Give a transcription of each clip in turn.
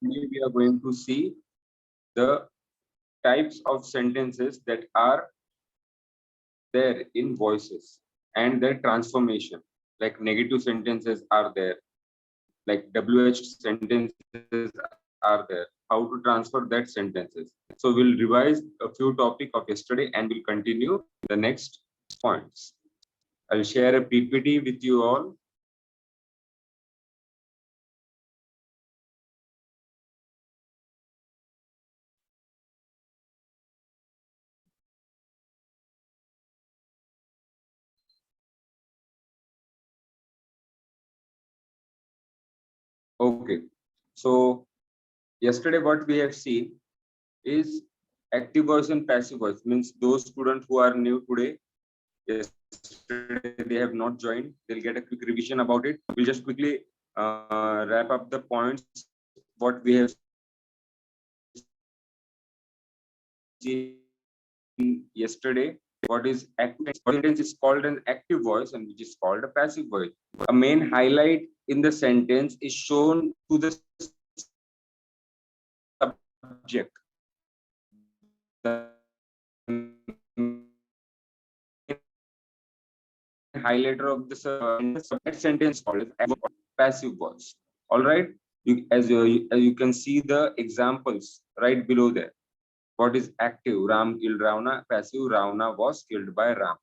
we are going to see the types of sentences that are there in voices and their transformation. Like negative sentences are there, like WH sentences are there, how to transfer that sentences. So we'll revise a few topic of yesterday and we'll continue the next points. I'll share a PPT with you all. Okay, so yesterday what we have seen is active voice and passive voice. Means those students who are new today, yesterday they have not joined, they'll get a quick revision about it. We'll just quickly wrap up the points what we have seen yesterday. What is active sentence is called an active voice and which is called a passive voice. A main highlight in the sentence is shown to the subject. The highlighter of the sentence called passive voice. All right, as you can see the examples right below there. What is active? Ram killed Ravana. Passive, Ravana was killed by Ram.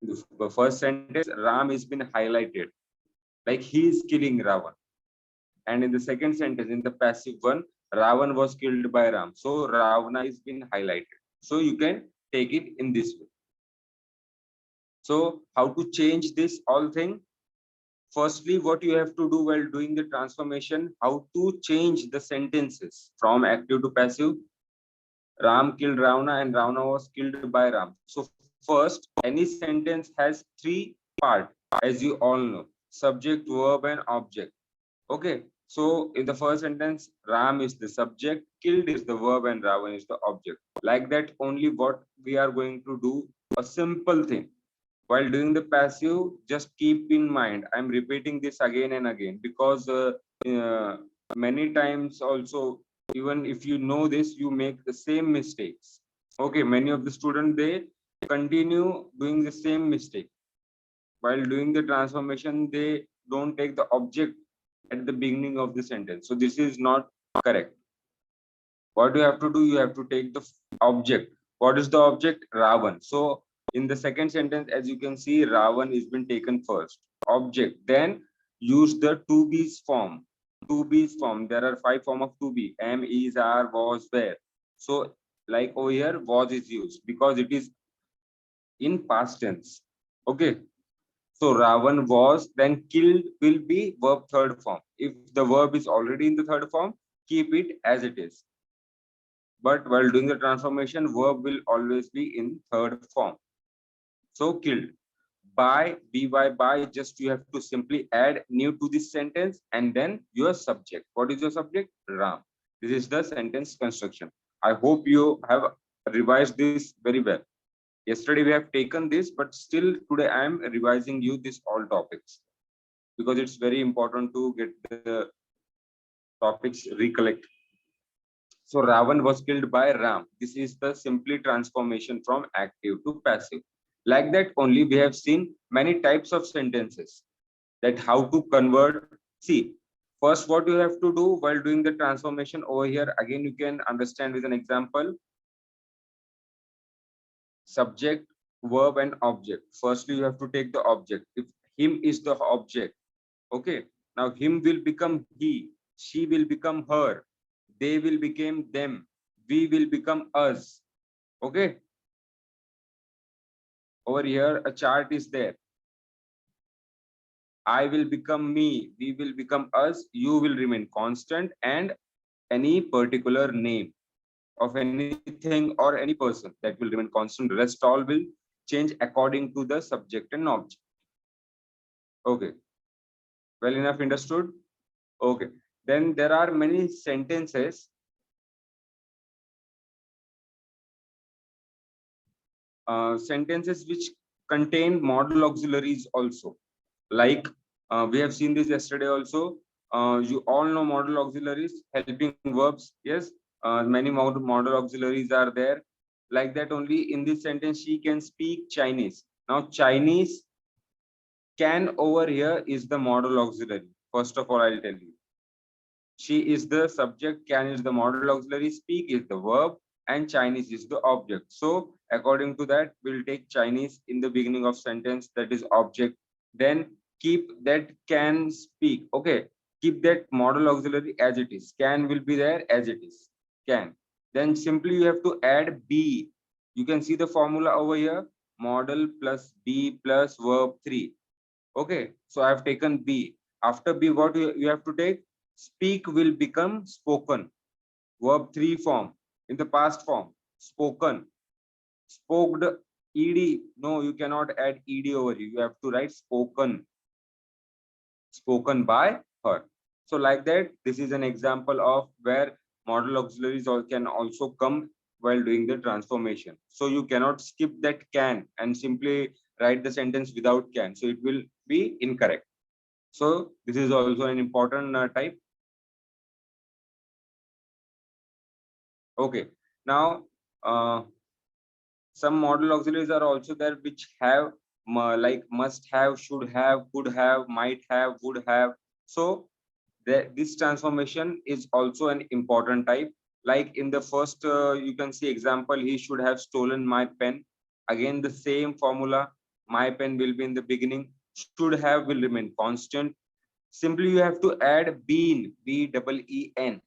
The first sentence, Ram has been highlighted, like he is killing Ravan. And in the second sentence, in the passive one, Ravan was killed by Ram. So Ravana is been highlighted. So you can take it in this way. So how to change this all thing? Firstly, what you have to do while doing the transformation, how to change the sentences from active to passive. Ram killed Ravana and Ravana was killed by Ram. So first, any sentence has three parts, as you all know: subject, verb, and object. Okay. So in the first sentence, Ram is the subject, killed is the verb, and Ravan is the object. Like that, only what we are going to do a simple thing. While doing the passive, just keep in mind, I'm repeating this again and again because many times also, even if you know this, you make the same mistakes. Okay, many of the students, they continue doing the same mistake. While doing the transformation, they don't take the object at the beginning of the sentence. So this is not correct. What you have to do, you have to take the object. What is the object? Ravan. So in the second sentence, as you can see, Ravan is been taken first. Object. Then use the to be's form. To be's form. There are 5 forms of to be. Am, is, are, was, were. So like over here, was is used because it is in past tense. Okay. So Ravan was, then killed will be verb third form. If the verb is already in the third form, keep it as it is. But while doing the transformation, verb will always be in third form. So killed. By, just you have to simply add new to this sentence and then your subject. What is your subject? Ram. This is the sentence construction. I hope you have revised this very well. Yesterday we have taken this, but still today I am revising you this all topics because it's very important to get the topics recollect. So Ravan was killed by Ram. This is the simply transformation from active to passive. Like that only we have seen many types of sentences that how to convert. See, first what you have to do while doing the transformation over here, again you can understand with an example. Subject, verb and object. Firstly, you have to take the object. If him is the object, okay, now him will become he, she will become her, they will become them, we will become us. Okay, over here a chart is there. I will become me, we will become us, you will remain constant, and any particular name of anything or any person that will remain constant. Rest all will change according to the subject and object. Okay, well enough understood. Okay, then there are many sentences sentences which contain modal auxiliaries also. Like we have seen this yesterday also. You all know modal auxiliaries, helping verbs. Yes, many modal auxiliaries are there. Like that only in this sentence, she can speak Chinese. Now, Chinese can over here is the modal auxiliary. First of all, I'll tell you. She is the subject, can is the modal auxiliary, speak is the verb, and Chinese is the object. So, according to that, we'll take Chinese in the beginning of sentence, that is object. Then keep that can speak. Okay, keep that modal auxiliary as it is. Can will be there as it is. Can. Then simply you have to add be. You can see the formula over here. Modal plus be plus verb 3. Okay, so I have taken be. After be, what you have to take? Speak will become spoken. Verb 3 form. In the past form, spoken. Spoked, ed. No, you cannot add ed over here. You have to write spoken. Spoken by her. So like that, this is an example of where modal auxiliaries can also come while doing the transformation. So you cannot skip that can and simply write the sentence without can. So it will be incorrect. So this is also an important type. Okay. Now, some modal auxiliaries are also there which have like must have, should have, could have, might have, would have. So this transformation is also an important type. Like in the first, you can see example, he should have stolen my pen. Again, the same formula. My pen will be in the beginning. Should have will remain constant. Simply you have to add been, B-double-E-N,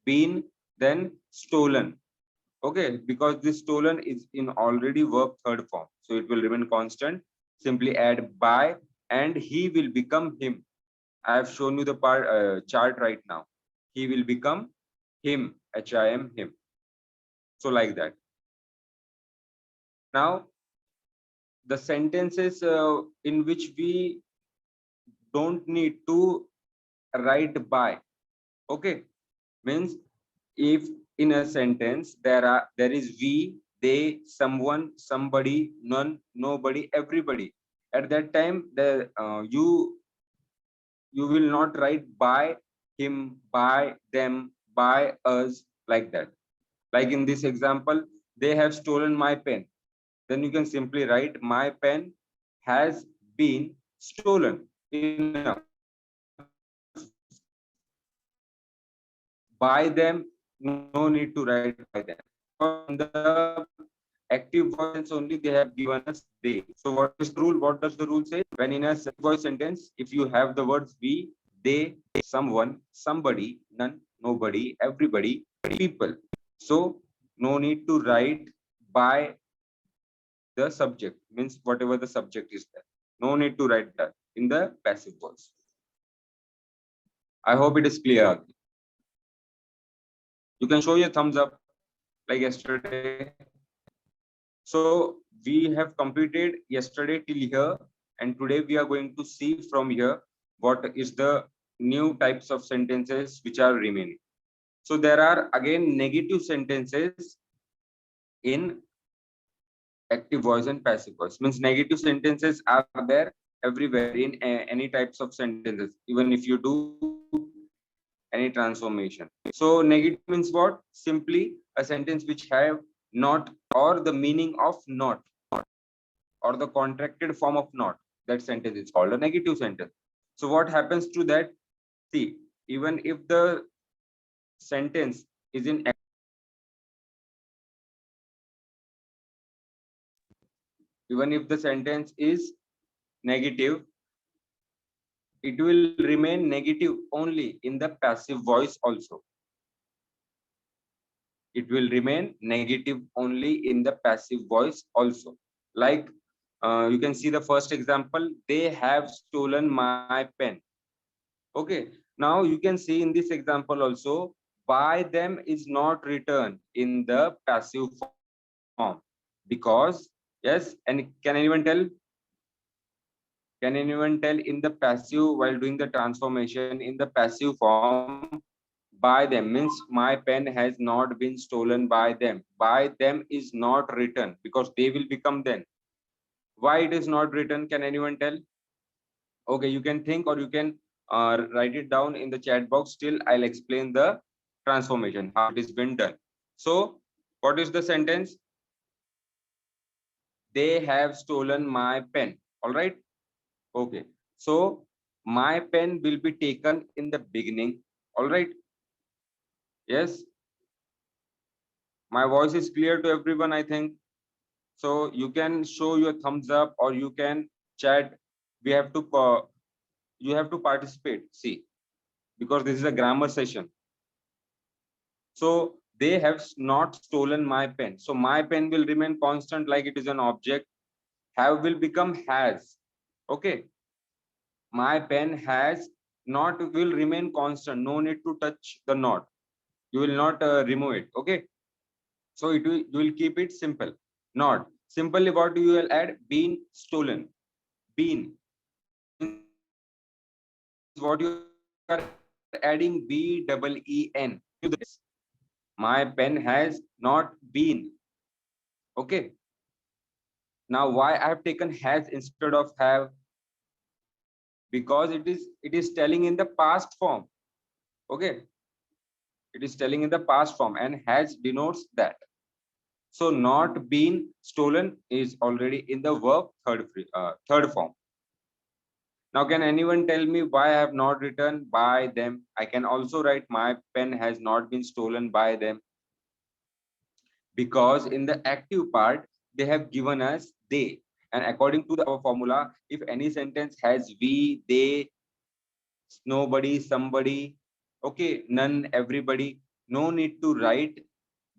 been, then stolen. Okay, because this stolen is in already verb third form, so it will remain constant. Simply add by, and he will become him. I have shown you the chart right now. He will become him, H-I-M, him. So like that. Now, the sentences in which we don't need to write by. Okay, means if in a sentence there is we, they, someone, somebody, none, nobody, everybody, at that time you will not write by him, by them, by us, like that. Like in this example, they have stolen my pen. Then you can simply write my pen has been stolen. Enough. By them, no need to write by them. In the active voice only they have given us they. So what is the rule? What does the rule say? When in a voice sentence, if you have the words we, they, someone, somebody, none, nobody, everybody, people. So no need to write by the subject, means whatever the subject is there. No need to write that in the passive voice. I hope it is clear. You can show your thumbs up like yesterday. So we have completed yesterday till here, and today we are going to see from here what is the new types of sentences which are remaining. So there are again negative sentences in active voice and passive voice. Means negative sentences are there everywhere in any types of sentences, even if you do any transformation. So negative means what? Simply a sentence which have not or the meaning of not or the contracted form of not. That sentence is called a negative sentence. So what happens to that? See, even if the sentence is in even if the sentence is negative, it will remain negative only in the passive voice also. It will remain negative only in the passive voice also. Like you can see the first example, they have stolen my pen. Okay, now you can see in this example also, by them is not written in the passive form because, yes, and can anyone tell? Can anyone tell in the passive while doing the transformation in the passive form, by them means my pen has not been stolen by them. By them is not written because they will become then. Why it is not written? Can anyone tell? Okay, you can think or you can write it down in the chat box. Still, I'll explain the transformation, how it is been done. So what is the sentence? They have stolen my pen. All right. Okay. So my pen will be taken in the beginning. All right. Yes. My voice is clear to everyone, I think. So you can show your thumbs up or you can chat. We have to, you have to participate. See, because this is a grammar session. So they have not stolen my pen. So my pen will remain constant like it is an object. Have will become has. Okay. My pen has, not will remain constant. No need to touch the not. You will not remove it. Okay. So it will, you will keep it simple. Not. Simply what you will add? Been stolen. Been. What you are adding? B-double-E-N. My pen has not been. Okay. Now why I have taken has instead of have? Because it is telling in the past form. Okay. It is telling in the past form and has denotes that. So not been stolen is already in the verb third form. Now can anyone tell me why I have not written by them? I can also write my pen has not been stolen by them. Because in the active part they have given us they, and according to our formula, if any sentence has we, they, nobody, somebody, okay, none, everybody, no need to write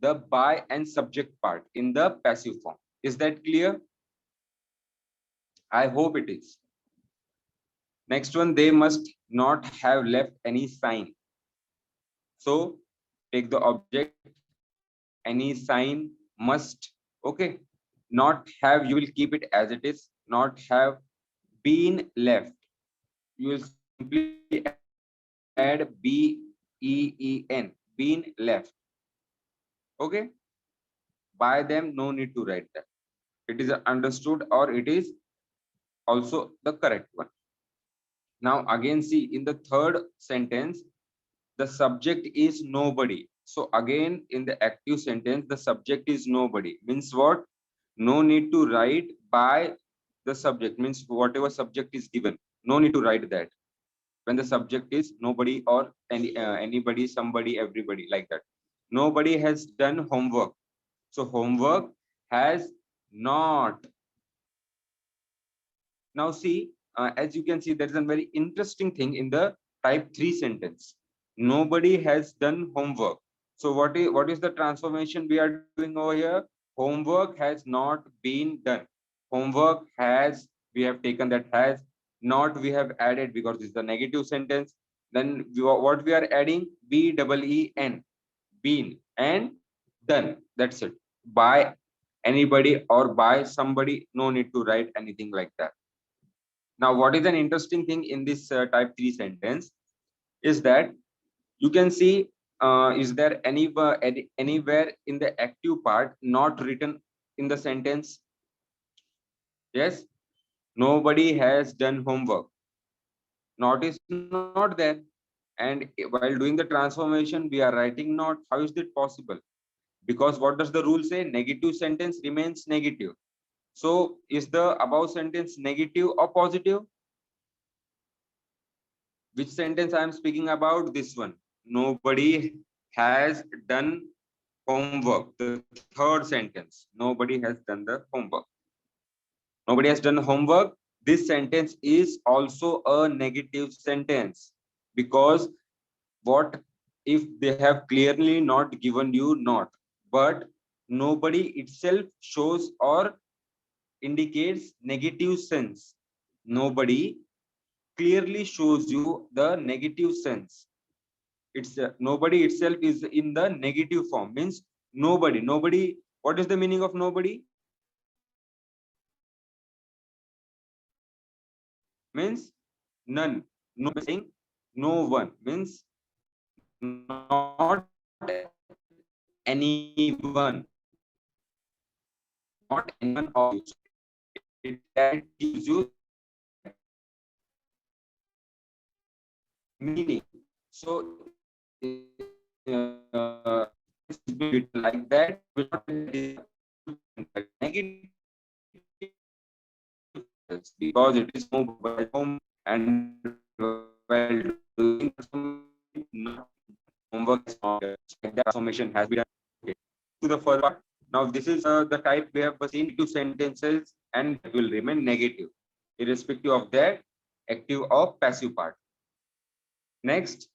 the by and subject part in the passive form. Is that clear? I hope it is. Next one, they must not have left any sign. So take the object, any sign, must, okay. Not have, you will keep it as it is. Not have been left, you will simply add B-E-E-N, been left. Okay. By them, no need to write that. It is understood or it is also the correct one. Now again, see in the third sentence, the subject is nobody. So again, in the active sentence, the subject is nobody. Means what? No need to write by the subject. Means whatever subject is given, no need to write that. When the subject is nobody or anybody, somebody, everybody, like that. Nobody has done homework. So homework has not. Now see, as you can see, there is a very interesting thing in the type 3 sentence. Nobody has done homework. So what is the transformation we are doing over here? Homework has not been done. Homework has, we have taken that has, not we have added because this is the negative sentence. Then what we are adding? B-double-E-N, been and done. That's it. By anybody or by somebody, no need to write anything like that. Now, what is an interesting thing in this type 3 sentence is that you can see, is there anywhere in the active part not written in the sentence? Yes, nobody has done homework. Not is not there. And while doing the transformation, we are writing not. How is it possible? Because what does the rule say? Negative sentence remains negative. So is the above sentence negative or positive? Which sentence I am speaking about? This one. Nobody has done homework. The third sentence. Nobody has done the homework. Nobody has done homework. This sentence is also a negative sentence because what if they have clearly not given you not, but nobody itself shows or indicates negative sense. Nobody clearly shows you the negative sense. It's nobody itself is in the negative form, means nobody. What is the meaning of nobody? Means none. No, saying no one means not anyone, not anyone of you. It gives you meaning. So it's been written like that, will not negative because it is moved by home and while doing not homework is not that transformation has been done. Okay. To the further part. Now this is the type we have seen two sentences and it will remain negative, irrespective of that active or passive part. Next,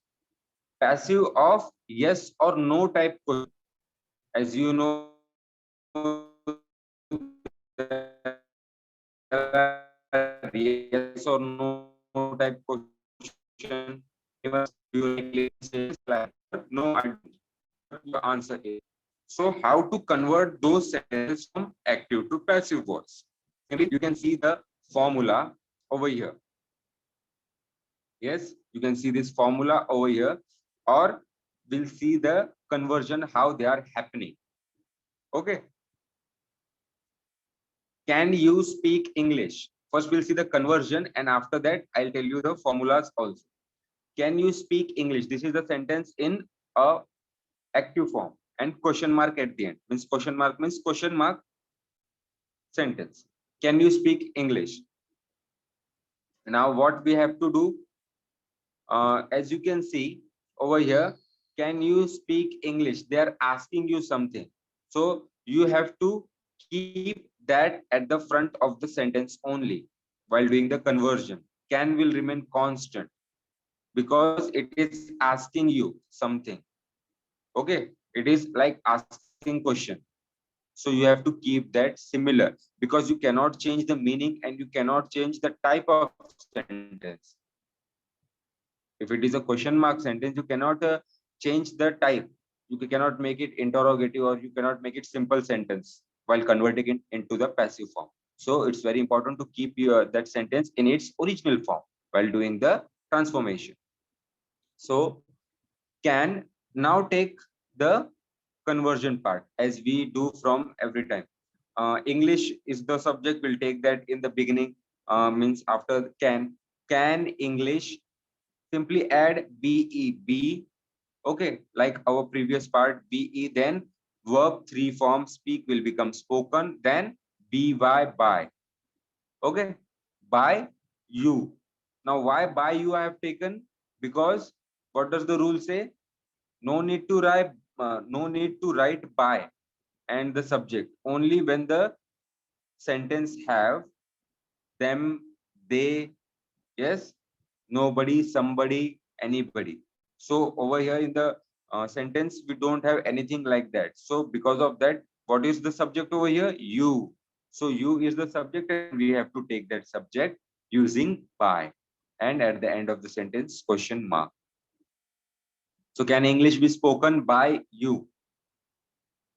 passive of yes or no type question. As you know, yes or no type question. No, I don't. Your answer is. So how to convert those sentences from active to passive voice? You can see the formula over here. Yes, you can see this formula over here, or we'll see the conversion, how they are happening. Okay. Can you speak English? First, we'll see the conversion, and after that, I'll tell you the formulas also. Can you speak English? This is the sentence in a active form, and question mark at the end means question mark sentence. Can you speak English? Now, what we have to do, as you can see over here, can you speak English? They are asking you something, so you have to keep that at the front of the sentence only while doing the conversion. Can will remain constant because it is asking you something. Okay, it is like asking question, so you have to keep that similar because you cannot change the meaning and you cannot change the type of sentence. If it is a question mark sentence, you cannot change the type. You cannot make it interrogative or you cannot make it simple sentence while converting it into the passive form. So it's very important to keep that sentence in its original form while doing the transformation. So can now take the conversion part as we do from every time. English is the subject. We'll take that in the beginning. Means after can English, simply add be. Okay, like our previous part, be, then verb three form speak will become spoken, then by. Okay, by you. Now why by you I have taken? Because what does the rule say? No need to write by and the subject only when the sentence have them, they, yes, nobody, somebody, anybody. So over here in the sentence we don't have anything like that. So because of that, what is the subject over here? You. So you is the subject and we have to take that subject using by, and at the end of the sentence question mark. So can English be spoken by you?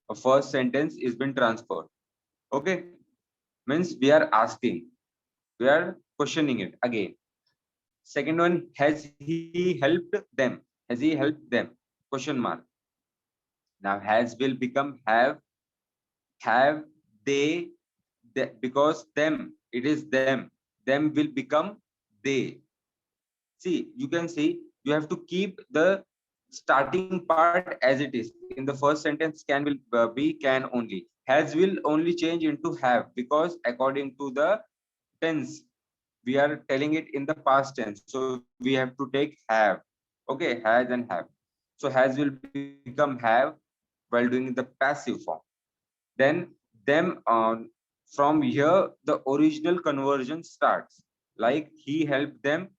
A first sentence is been transferred. Okay, means we are asking, we are questioning it again. Second one, has he helped them? Has he helped them? Question mark. Now has will become have they, because them, it is them will become they. See, you can see you have to keep the starting part as it is. In the first sentence, can will be can only. Has will only change into have because according to the tense, we are telling it in the past tense. So we have to take have. Okay, has and have. So has will become have while doing the passive form. Then them on, from here the original conversion starts. Like he helped them,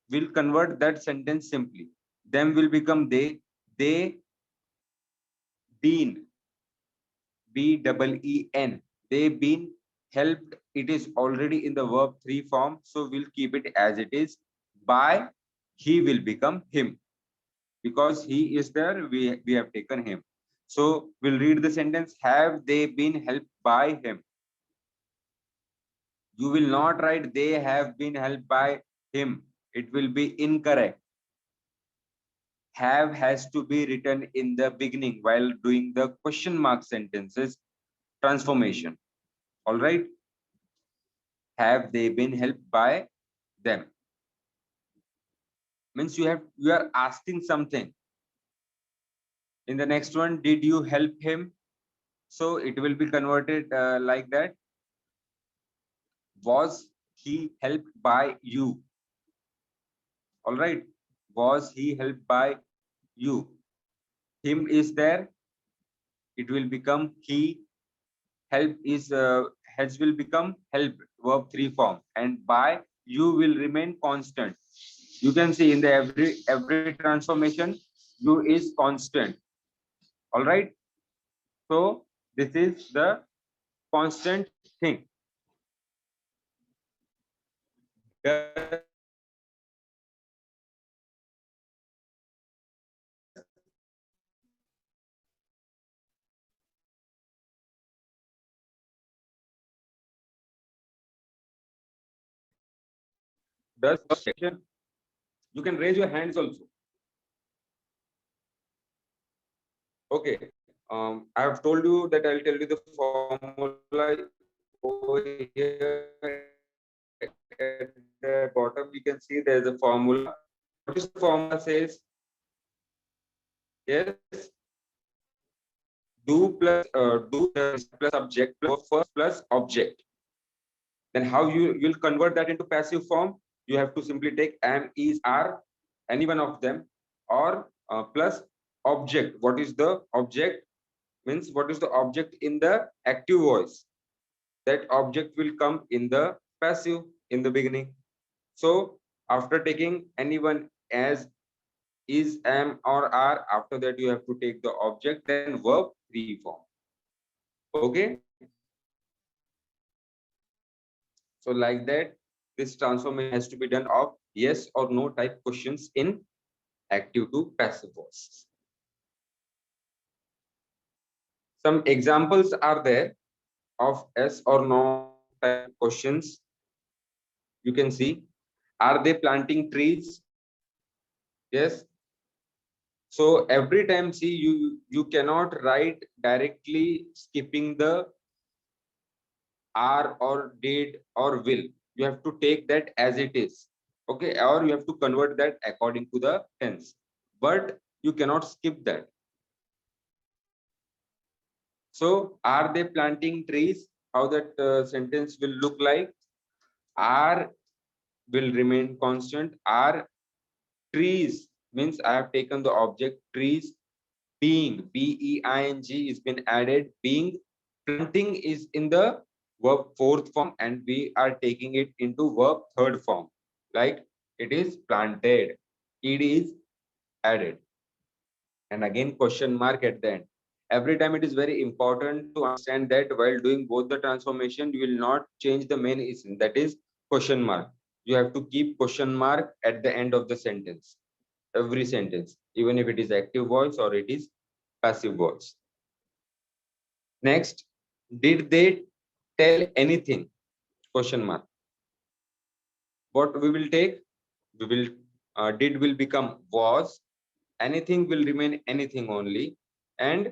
will convert that sentence simply. Them will become they been, B-E-E-N. They been helped. It is already in the verb three form, so we'll keep it as it is. By he will become him because he is there. We have taken him. So we'll read the sentence. Have they been helped by him? You will not write they have been helped by him. It will be incorrect. Have has to be written in the beginning while doing the question mark sentences transformation. All right. Have they been helped by them? means you are asking something. In the next one, did you help him? So it will be converted like that. Was he helped by you? All right. Was he helped by you? Him is there. It will become he. Help is has will become help, verb 3 form, and by you will remain constant. You can see in the every transformation, you is constant. All right. So this is the constant thing. Does section, you can raise your hands also. Okay. I have told you that I'll tell you the formula over here at the bottom. You can see there's a formula. What is the formula says? Yes. Do plus plus subject plus first plus object. Then how you'll convert that into passive form? You have to simply take am, is, are, any one of them, or plus object. What is the object? Means what is the object in the active voice? That object will come in the passive in the beginning. So after taking anyone as, is, am, or are, after that you have to take the object, then verb 3 form. Okay. So like that, this transformation has to be done of yes or no type questions in active to passive voice. Some examples are there of yes or no type questions. You can see, are they planting trees? Yes. So every time, see, you cannot write directly skipping the are or did or will. You have to take that as it is. Okay, or you have to convert that according to the tense, but you cannot skip that. So are they planting trees? How that sentence will look like? Are will remain constant. Are trees means I have taken the object trees. Being, B-E-I-N-G is been added. Being, planting is in the verb 4th form, and we are taking it into verb 3rd form. Like it is planted. It is added. And again, question mark at the end. Every time it is very important to understand that while doing both the transformation, you will not change the main ism, that is question mark. You have to keep question mark at the end of the sentence, every sentence, even if it is active voice or it is passive voice. Next, did they tell anything? Question mark. What we will take? We will did will become was, anything will remain anything only, and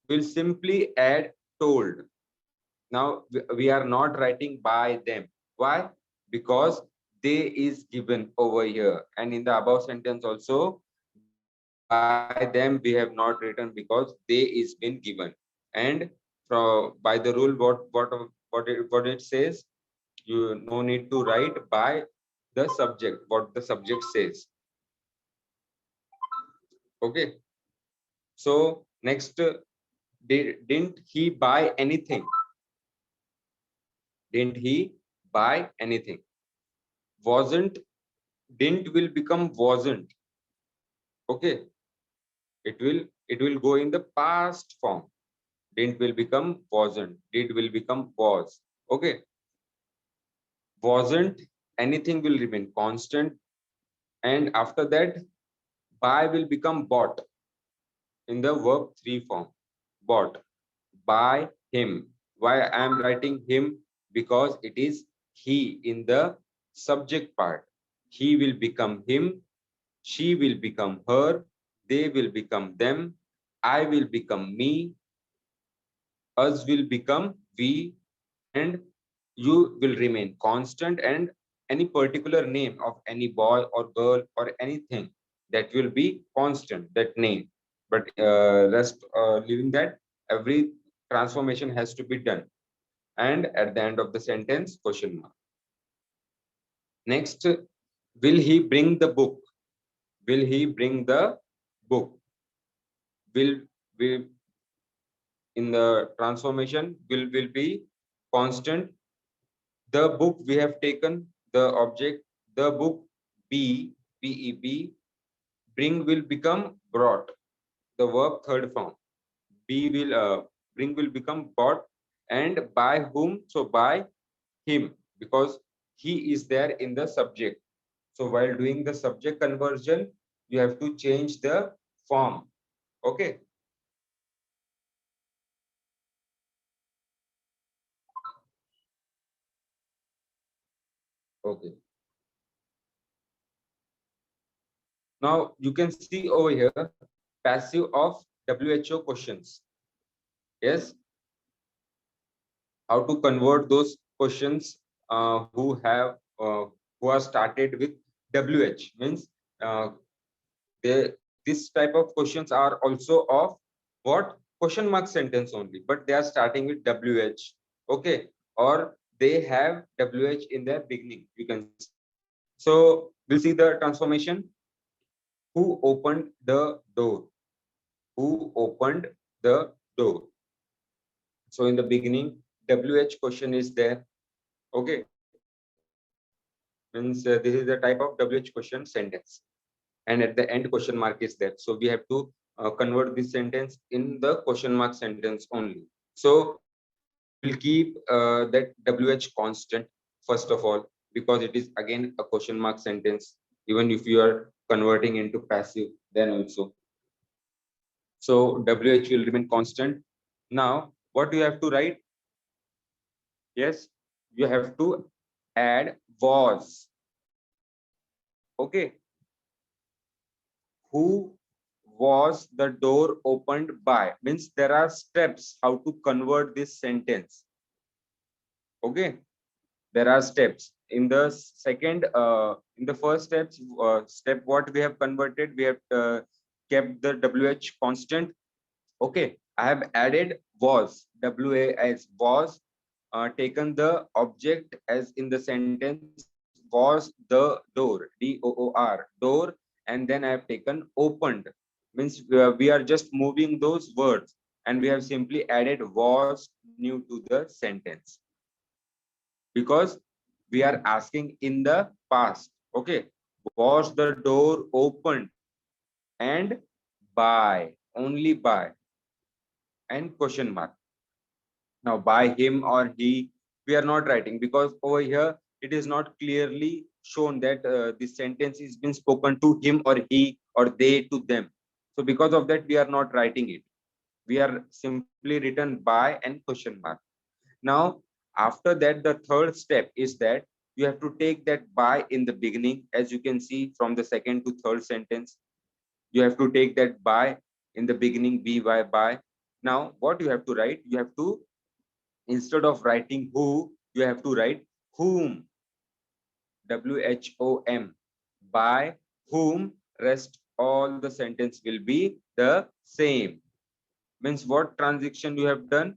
we'll simply add told. Now we are not writing by them. Why? Because they is given over here, and in the above sentence also by them we have not written because they is been given. And from by the rule, what it says, you no need to write by the subject, what the subject says. Okay. So next, didn't he buy anything? Didn't he buy anything? Wasn't, didn't will become wasn't. Okay. It will go in the past form. Didn't will become wasn't. Did will become was. Okay. Wasn't, anything will remain constant, and after that buy will become bought in the verb 3 form. Bought by him. Why I am writing him? Because it is he in the subject part. He will become him, she will become her, they will become them, I will become me, us will become we, and you will remain constant, and any particular name of any boy or girl or anything, that will be constant, that name. But rest leaving that, every transformation has to be done. And at the end of the sentence, question mark. Next, will he bring the book? Will he bring the book? Will in the transformation will be constant. The book we have taken, the object, the book, be, beb, bring will become brought, the verb third form. Be will bring will become bought, and by whom, so by him, because he is there in the subject. So while doing the subject conversion, you have to change the form. Okay. Okay. Now you can see over here passive of WHO questions. Yes. How to convert those questions who are started with WH, means they, this type of questions are also of what, question mark sentence only, but they are starting with WH. Okay. Or they have WH in their beginning, you can see. So we'll see the transformation. Who opened the door? Who opened the door? So in the beginning, WH question is there. Okay. Means this is the type of WH question sentence. And at the end, question mark is there. So we have to convert this sentence in the question mark sentence only. So we'll keep that WH constant, first of all, because it is again a question mark sentence, even if you are converting into passive, then also. So WH will remain constant. Now, what do you have to write? Yes, you have to add was. Okay. Who was the door opened by? Means there are steps how to convert this sentence. Okay. There are steps. In the second, in the first step what we have converted, we have kept the WH constant. Okay. I have added was, WAS, was, taken the object as in the sentence was the door, DOOR, door, and then I have taken opened. Means we are just moving those words and we have simply added was new to the sentence, because we are asking in the past. Okay. Was the door opened? And by, only by, and question mark. Now by him or he, we are not writing, because over here it is not clearly shown that this sentence is been spoken to him or he or they to them. So because of that, we are not writing it. We are simply written by and question mark. Now, after that, the third step is that you have to take that by in the beginning, as you can see from the second to third sentence. You have to take that by in the beginning, by. Now, what you have to write? You have to, instead of writing who, you have to write whom, WHOM, by whom. Rest all the sentence will be the same. Means what transaction you have done?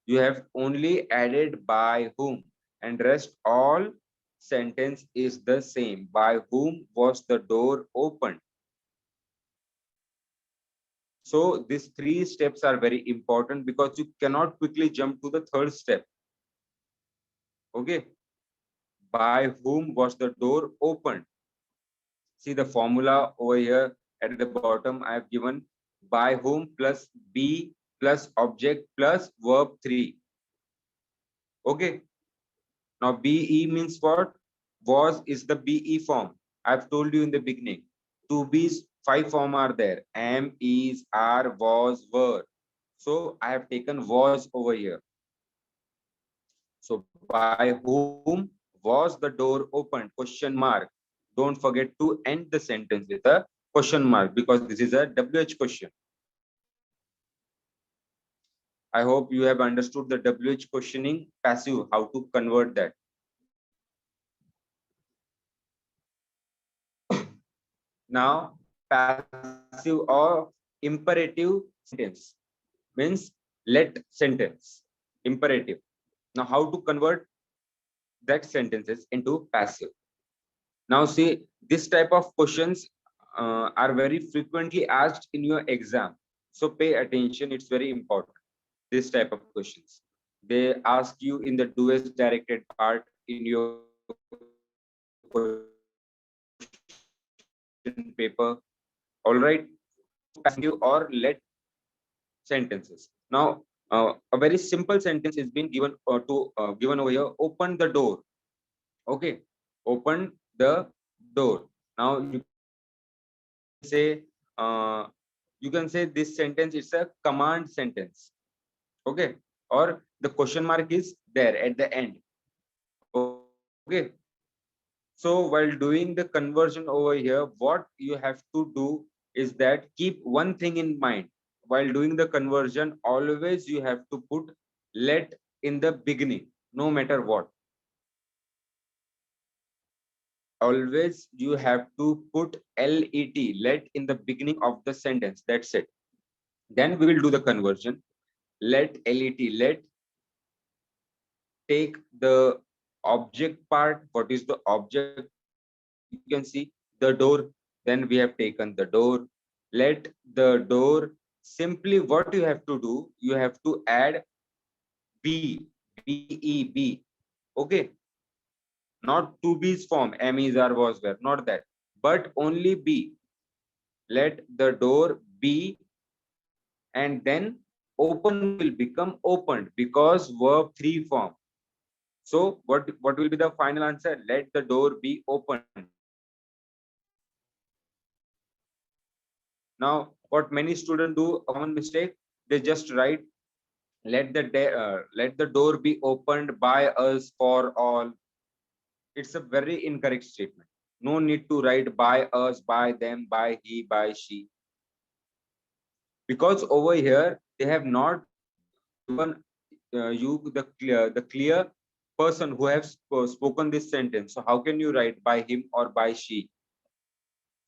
You have only added by whom, and rest all sentence is the same. By whom was the door opened? So these three steps are very important, because you cannot quickly jump to the third step. Okay. By whom was the door opened? See the formula over here at the bottom. I have given by whom plus be plus object plus verb 3. Okay. Now be means what? Was is the be form. I've told you in the beginning. To be's 5 form are there. Am, is, are, was, were. So I have taken was over here. So by whom was the door opened? Question mark. Don't forget to end the sentence with a question mark, because this is a WH question. I hope you have understood the WH questioning passive, how to convert that. Now, passive or imperative sentence means let sentence, imperative. Now, how to convert that sentences into passive? Now, see, this type of questions are very frequently asked in your exam. So pay attention, it's very important. This type of questions. They ask you in the doers directed part in your question paper. All right. Passive or let sentences. Now, a very simple sentence is being given given over here. Open the door. Okay. Open the door. Now you say you can say this sentence is a command sentence. Okay. Or the question mark is there at the end. Okay. So while doing the conversion over here, what you have to do is that keep one thing in mind. While doing the conversion, always you have to put let in the beginning, no matter what. Always you have to put let in the beginning of the sentence. That's it. Then we will do the conversion. Let take the object part. What is the object? You can see the door. Then we have taken the door. Let the door. Simply what you have to do, you have to add B, B-E-B. Okay. Not to B's form, M is or was were, not that, but only B. Let the door be, and then open will become opened because verb 3 form. So what will be the final answer? Let the door be opened. Now, what many students do, a common mistake, they just write, let the door be opened by us for all. It's a very incorrect statement. No need to write by us, by them, by he, by she. Because over here, they have not given you the clear person who has spoken this sentence. So how can you write by him or by she?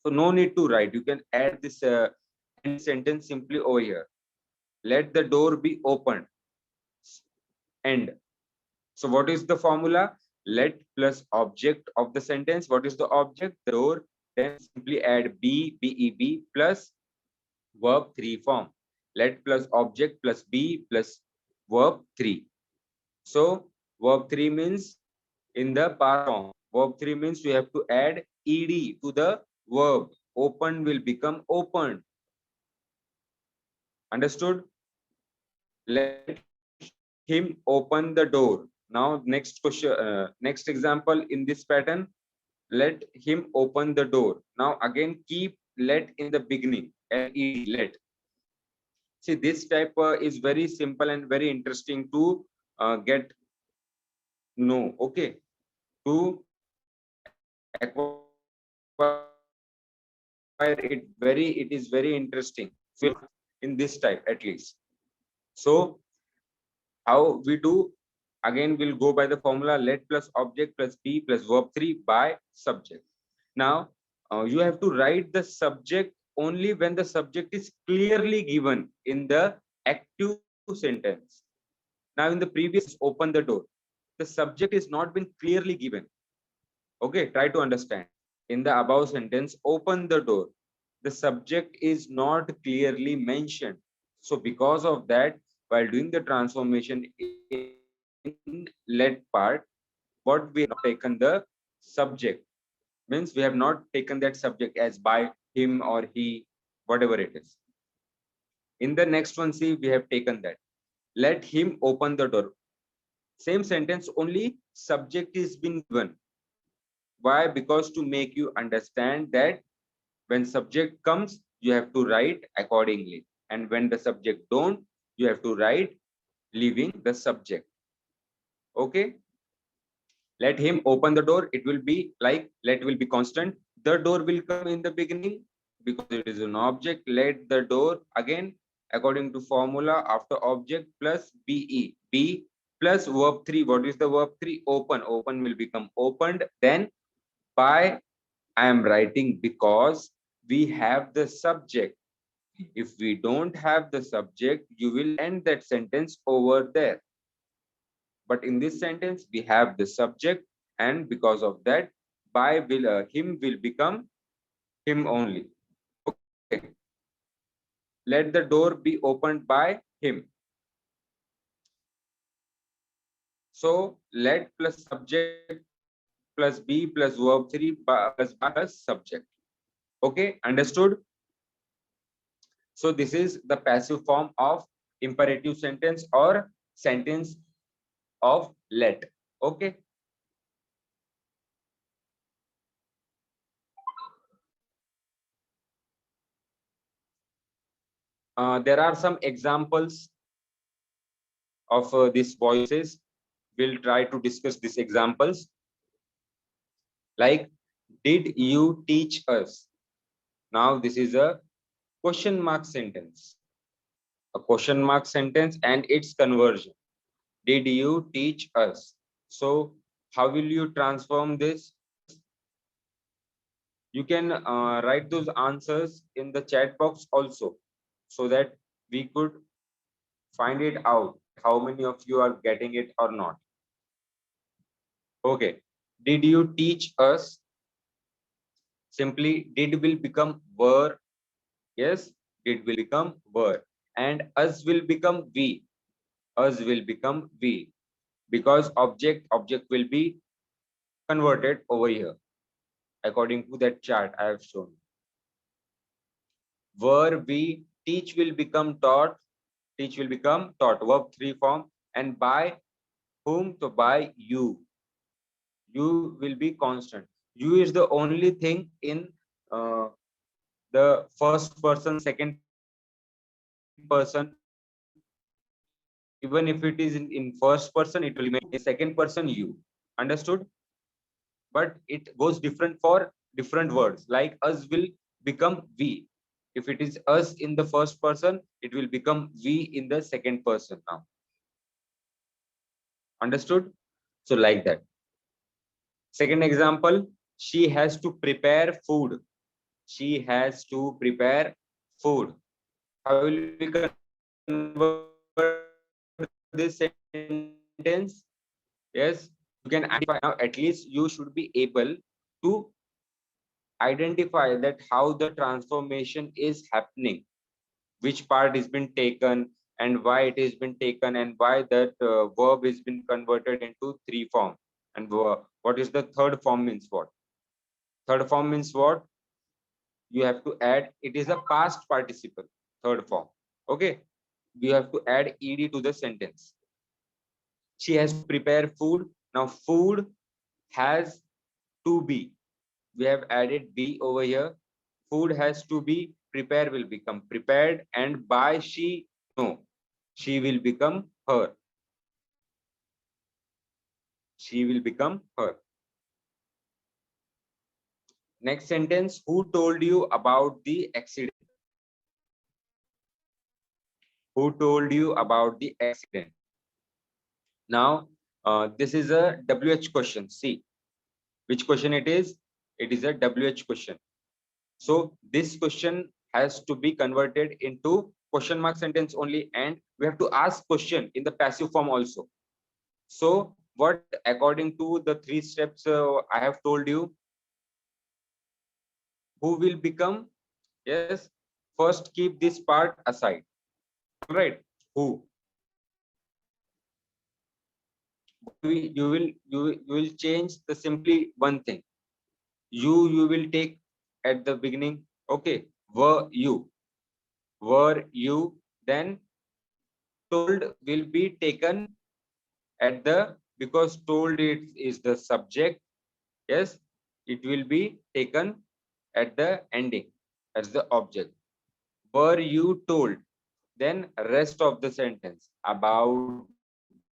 So no need to write. You can add this sentence simply over here. Let the door be opened. End. So what is the formula? Let plus object of the sentence. What is the object? The door. Then simply add be, B-E-B plus verb 3 form. Let plus object plus be plus verb 3. So verb 3 means in the past form. Verb 3 means you have to add ed to the verb. Open will become opened. Understood? Let him open the door. Now next question, next example in this pattern. Let him open the door. Now again keep let in the beginning. Let. See, this type is very simple and very interesting to get know. Okay, to acquire it is very interesting in this type at least. So how we do? Again, we'll go by the formula let plus object plus be plus verb 3 by subject. Now, you have to write the subject only when the subject is clearly given in the active sentence. Now, in the previous, open the door. The subject is not been clearly given. Okay, try to understand. In the above sentence, open the door. The subject is not clearly mentioned. So because of that, while doing the transformation in let part, what we have not taken the subject, means we have not taken that subject as by him or he, whatever it is. In the next one, see, we have taken that. Let him open the door. Same sentence, only subject is been given. Why? Because to make you understand that when subject comes, you have to write accordingly. And when the subject don't, you have to write leaving the subject. Okay. Let him open the door. It will be like let will be constant. The door will come in the beginning because it is an object. Let the door again according to formula after object plus be. Be plus verb 3. What is the verb 3? Open. Open will become opened. Then by I am writing because we have the subject. If we don't have the subject, you will end that sentence over there. But in this sentence, we have the subject, and because of that, by will him will become him only. Okay. Let the door be opened by him. So let plus subject plus be plus verb 3 plus by plus subject. Okay, understood? So this is the passive form of imperative sentence or sentence of let. Okay. There are some examples of these voices. We'll try to discuss these examples. Like, did you teach us? Now this is a question mark sentence. A question mark sentence and its conversion. Did you teach us? So how will you transform this? You can write those answers in the chat box also, so that we could find it out how many of you are getting it or not. Okay, did you teach us? Simply did will become were. Yes, did will become were, and us will become we. Us will become we, because object will be converted over here according to that chart I have shown. Were we, teach will become taught. Teach will become taught, verb 3 form, and by whom? To by you. You will be constant. You is the only thing in uh, the first person, second person. Even if it is in first person, it will remain in second person you. Understood? But it goes different for different words. Like us will become we. If it is us in the first person, it will become we in the second person now. Understood? So like that. Second example, she has to prepare food. She has to prepare food. How will we convert this sentence? Yes, you can identify now. At least you should be able to identify that how the transformation is happening, which part has been taken, and why it has been taken, and why that verb has been converted into 3 form. And what is the third form means what? Third form means what? You have to add, it is a past participle, third form. Okay, you have to add ed to the sentence. She has to prepare food. Now food has to be, we have added be over here. Food has to be, prepare will become prepared, and by she, no, she will become her. She will become her. Next sentence, who told you about the accident? Who told you about the accident? Now, this is a WH question. See, which question it is? It is a WH question. So this question has to be converted into question mark sentence only, and we have to ask question in the passive form also. So what, according to the 3 steps I have told you, who will become? Yes, first keep this part aside. All right, who? You will change the simply one thing. You will take at the beginning. Okay, were you? Were you? Then told will be taken at the, because told it is the subject. Yes, it will be taken at the ending as the object. Were you told? Then rest of the sentence about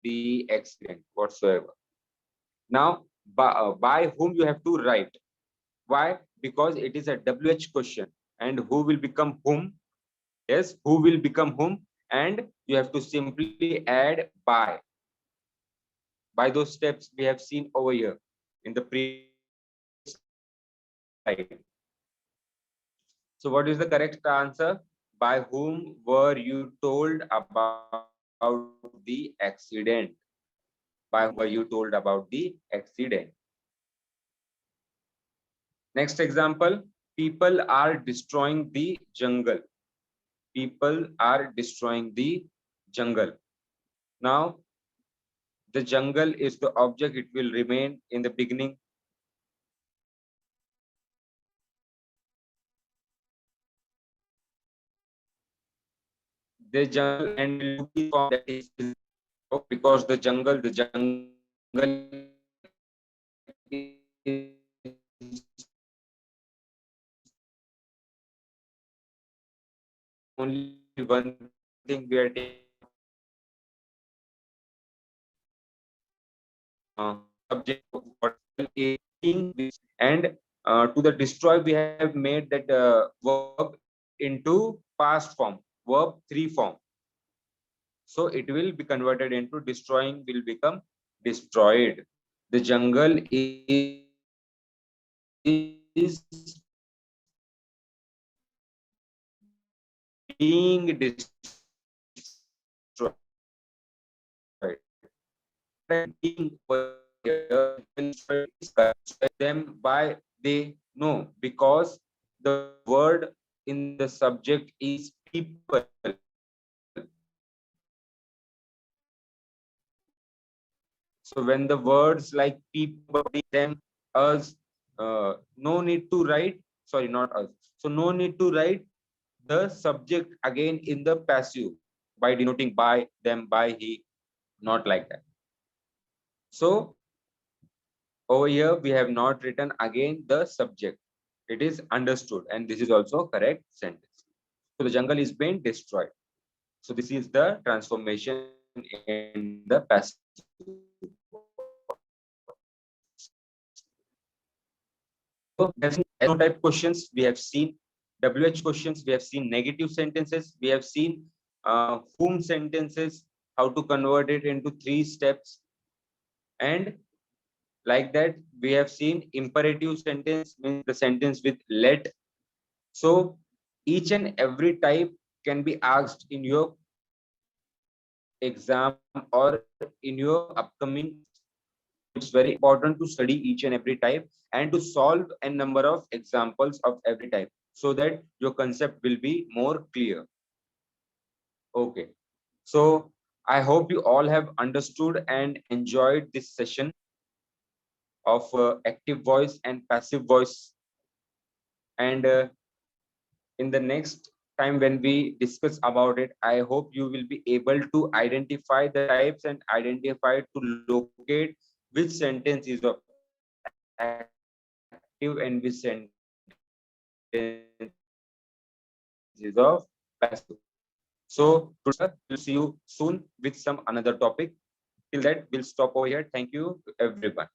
the accident whatsoever. Now by whom you have to write. Why? Because it is a WH question, and who will become whom? Yes, who will become whom, and you have to simply add by those steps we have seen over here in the previous slide. So what is the correct answer? By whom were you told about the accident? By whom were you told about the accident? Next example, people are destroying the jungle. People are destroying the jungle. Now, the jungle is the object, it will remain in the beginning. The jungle and will be formed, that is because the jungle is only one thing we are taking subject of what is and to the destroy we have made that verb into past form, verb 3 form. So it will be converted into destroying will become destroyed. The jungle is being destroyed. Being them by they know because the word in the subject is people. So when the words like people, them, us, no need to write, sorry, not us. So no need to write the subject again in the passive by denoting by, them, by, he, not like that. So over here, we have not written again the subject. It is understood, and this is also correct sentence. So the jungle is being destroyed. So this is the transformation in the passive. So SO type questions we have seen, WH questions we have seen, negative sentences we have seen, whom sentences, how to convert it into 3 steps, and like that we have seen imperative sentence means the sentence with let. So each and every type can be asked in your exam or in your upcoming. It's very important to study each and every type and to solve a number of examples of every type so that your concept will be more clear. Okay, so I hope you all have understood and enjoyed this session of active voice and passive voice. And in the next time when we discuss about it, I hope you will be able to identify the types and identify to locate which sentence is of active and which sentence is of passive. So we'll see you soon with some another topic. Till that, we'll stop over here. Thank you, everyone.